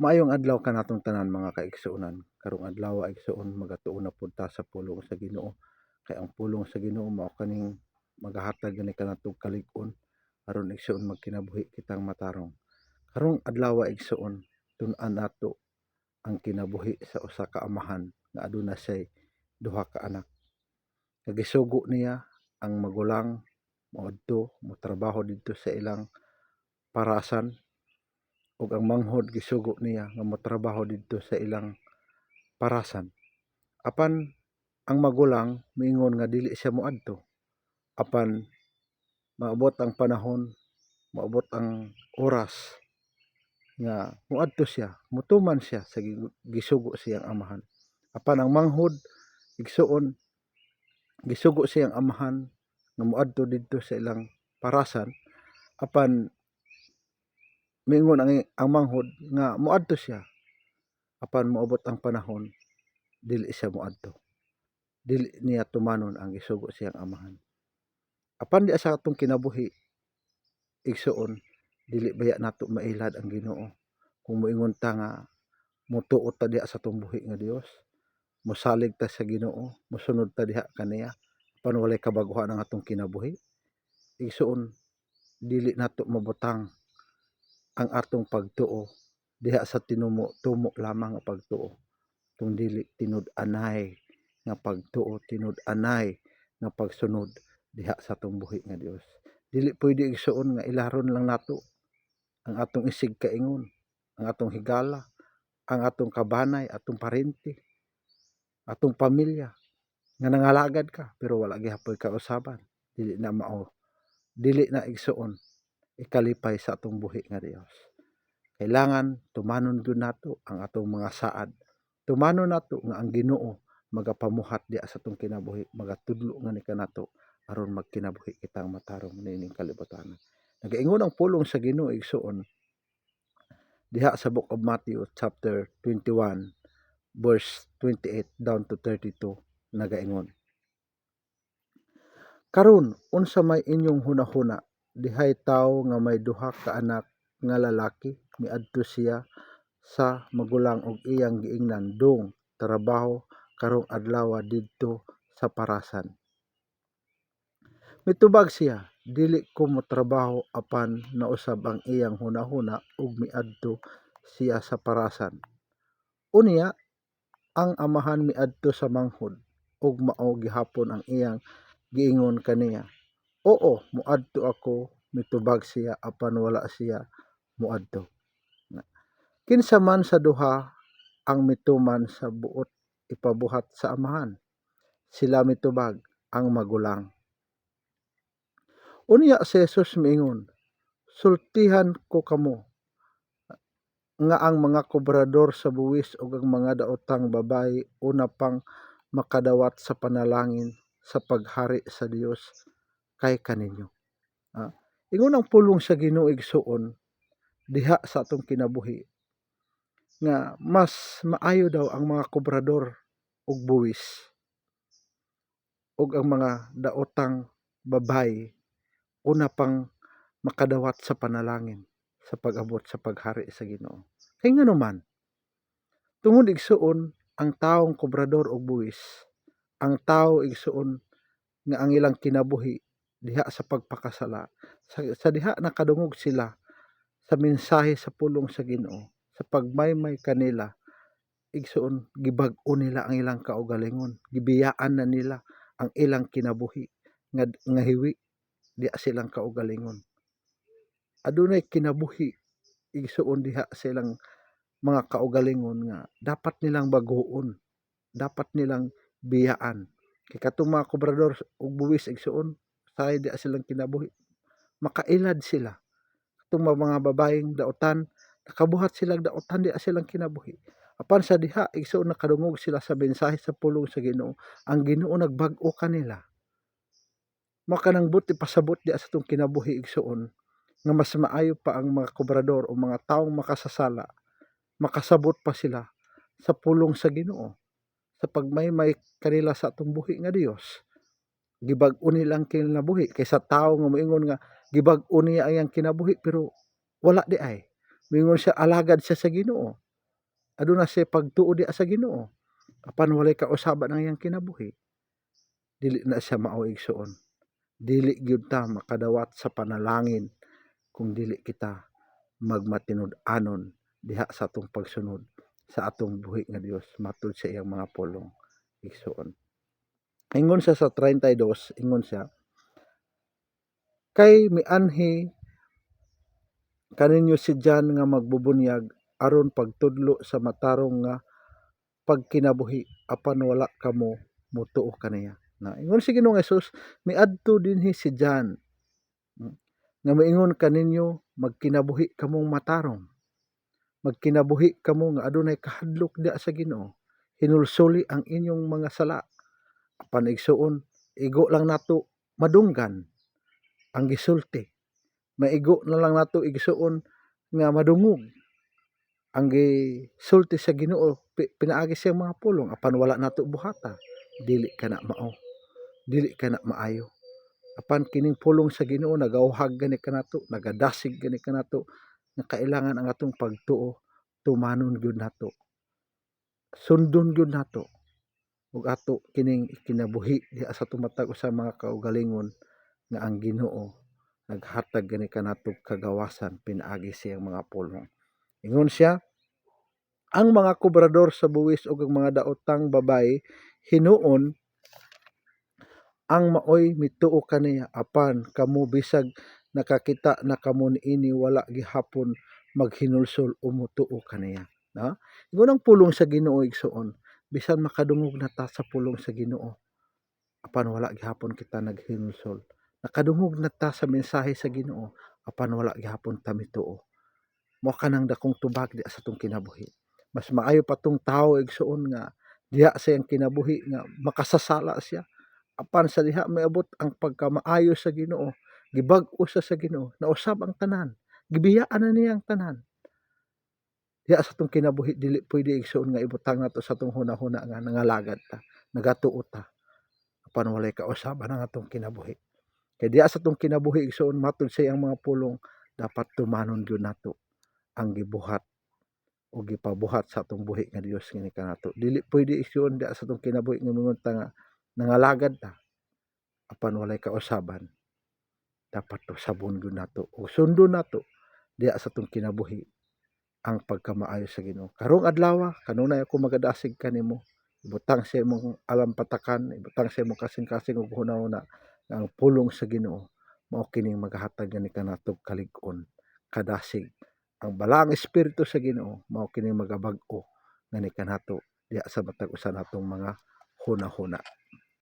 Maayong adlaw kanatong tanan mga kaigsuonan. Karong adlaw igsuon magatuon na pud ta sa pulong sa Ginoo. Kay ang pulong sa Ginoo mao kaning magahatag gani kanatong kalig-on aron igsuon magkinabuhi kitang matarong. Karong adlaw igsuon tun-an nato ang kinabuhi sa usa ka amahan nga aduna siyay duha ka anak. Nagisugo niya ang magulang moadto motrabaho didto sa ilang parasan ug ang manghod gisugo niya nga motrabaho didto sa ilang parasan. Apan ang magulang miingon nga dili siya moadto apan maabot ang panahon, maabot ang oras nga moadto siya, motuman siya sa gisugo siyang amahan. Apan ang manghod igsuon gisugo siyang amahan nga moadto didto sa ilang parasan apan miingon ang manghod nga moadto siya apan moabot ang panahon dili siya moadto. Dili niya tumanon ang gisugo siyang amahan. Apan di sa atong kinabuhi igsuon dili baya nato mailad ang Ginoo kung moingon ta nga motuo ta diha sa atong buhi nga Dios, mosalig ta sa Ginoo, mosunod ta diha kaniya apan walay kabaguhan ang atong kinabuhi. Igsuon dili nato mabutang ang atong pagtuo diha sa tinumo-tumo lamang nga pagtuo kung dili tinud-anay nga pagtuo, tinud-anay nga pagsunod diha sa atong buhi nga Dios. Dili pwede igsuon nga ilaron lang nato ang atong isig kaingon, ang atong higala, ang atong kabanay, atong parente, atong pamilya nga nangalagad ka pero wala gyapon ka usaban. Dili na mao. Dili na igsuon ikalipay sa atong buhi nga Dios. Kailangan tumanon gyud nato ang atong mga saad. Tumanon nato nga ang Ginoo magapamuhat diha sa atong kinabuhi, magatudlo nga ni kanato aron magkinabuhi kitang matarong niining kalibutan. Nagaingon ang pulong sa Ginoo igsuon diha sa Book of Matthew chapter 21 verse 28 down to 32 nagaingon. Karon unsa may inyong hunahuna dihay tawo nga may duha ka anak nga lalaki miadto siya sa magulang og iyang giingnan dong trabaho karong adlaw didto sa parasan. Mitubag siya, dili ko motrabaho apan nausab ang iyang hunahuna ug miadto siya sa parasan. Unya ang amahan miadto sa manghod ug mao gihapon ang iyang giingon kaniya. Oo, moadto ako, mitubag siya apan wala siya moadto. Kinsa man sa duha ang mituman sa buot ipabuhat sa amahan, sila mitubag ang magulang. Unya si Jesus miingon, sultihan ko kamo nga ang mga kobrador sa buwis ug ang mga daotang babayi una pang makadawat sa panalangin sa paghari sa Dios kay kaninyo. Ingon ang pulong sa Ginoo igsuon diha sa atong kinabuhi nga mas maayo daw ang mga kobrador ug buwis ug ang mga daotang babayi una pang makadawat sa panalangin sa pag-abot sa paghari sa Ginoo. Kay nganuman tungod igsuon ang taong kobrador ug buwis, ang tawo igsuon nga ang ilang kinabuhi diha sa pagpakasala sa diha nakadungog sila sa mensahe sa pulong sa Ginoo, sa pagmaymay kanila igsuon gibag-o nila ang ilang kaugalingon, gibiyaan na nila ang ilang kinabuhi nga hiwi diha silang kaugalingon. Adunay kinabuhi igsuon diha sa ilang mga kaugalingon nga dapat nilang baguon, dapat nilang biyaan. Kay katong mga kobrador ug buwis igsuon sahay diha silang kinabuhi, makailad sila. Katong mga babayeng daotan, nakabuhat sila daotan diha silang kinabuhi. Apan sa diha igsuon nakadungog sila sa mensahe sa pulong sa Ginoo, ang Ginoo nagbag-o kanila. Maka nang buti pasabot diha sa atong kinabuhi igsuon nga mas maayo pa ang mga kobrador o mga taong makasasala, makasabot pa sila sa pulong sa Ginoo, sa pagmaymay kanila sa atong buhi nga Dios. Gibag-o nilang kinabuhi kaysa tao nga moingon nga gibag-o niya ang kinabuhi pero wala di ay. Moingon siya alagad siya sa Ginoo. aduna siya pagtuo diha sa Ginoo apan walay kausaban ang iyang kinabuhi dili na siya mao igsoon. Dili gyud ta makadawat sa panalangin kung dili kita magmatinud-anon diha sa atong pagsunod sa atong buhi nga Dios matud sa iyang mga pulong igsoon. Ingon siya sa 32, ingon siya, kay mianhi kaninyo si Jan nga magbubunyag aron pagtudlo sa matarong nga pagkinabuhi apan wala kamo motuo kaniya. Na ingon si Ginoong Hesus, miadto dinhi si Jan nga moingon kaninyo magkinabuhi kamong matarong. Magkinabuhi kamo nga adunay kahadlok diha sa Ginoo. Hinulsoli ang inyong mga sala. Apan igsuon, igo lang nato madunggan ang gisulti. Maigo na lang nato igsuon nga madungog ang gisulti sa Ginoo pinaagi siyang mga pulong apan wala nato buhata dili kana mao, dili kana maayo. Apan kining pulong sa Ginoo nagauhag gani kanato, nagadasig gani kanato nga kailangan ang atong pagtuo tumanon gyud nato, sundon gyud nato ug ato kining kinabuhi diha sa tumatag sa mga kaugalingon nga ang Ginoo naghatag gani kanato kagawasan pinaagi siyang mga pulong. Ingon siya, ang mga kobrador sa buwis ug ang mga daotang babayi hinuon ang maoy mituo kaniya apan kamo bisag nakakita na kamo niini wala gihapon maghinulsol o motuo kaniya. No? Ingon ang pulong sa Ginoo igsuon, bisan makadungog na ta sa pulong sa Ginoo apan wala gihapon kita naghinulsol. Nakadungog na ta sa mensahe sa Ginoo apan wala gihapon ta mituo. Mao kanang dakong tubag di sa atong kinabuhi. Mas maayo pa tong tawo igsuon nga diha sa iyang kinabuhi nga makasasala siya apan sa diha miabot ang pagkamaayo sa Ginoo, gibag-o sa Ginoo, nausab ang tanan, gibiyaan na niya ang tanan. Diha sa atong kinabuhi dili pwede igsuon nga ibutang nato sa atong hunahuna nga nangalagad ta, nagatuo ta apan walay kausaban ang atong kinabuhi. Kay diha sa atong kinabuhi igsuon matud sa iyang mga pulong dapat tumanon gyud nato ang gibuhat o gipabuhat sa atong buhi nga Dios kini kanato. Dili pwede igsuon diha sa atong kinabuhi nga mingon ta nga nangalagad ta apan walay kausaban. Dapat to sabon gyud nato o sundon nato diha sa atong kinabuhi ang pagkamaayo sa Ginoo. Karong adlaw kanunay ako magadasig kanimo. Ibutang sa imong alampatakan, ibutang sa imong kasing-kasing ug hunahuna nga ang pulong sa Ginoo mao kining magahatag gani kanato kalig-on, kadasig. Ang balaang espiritu sa Ginoo mao kining magabag-o ngani kanato diha sa matag usa natong mga hunahuna.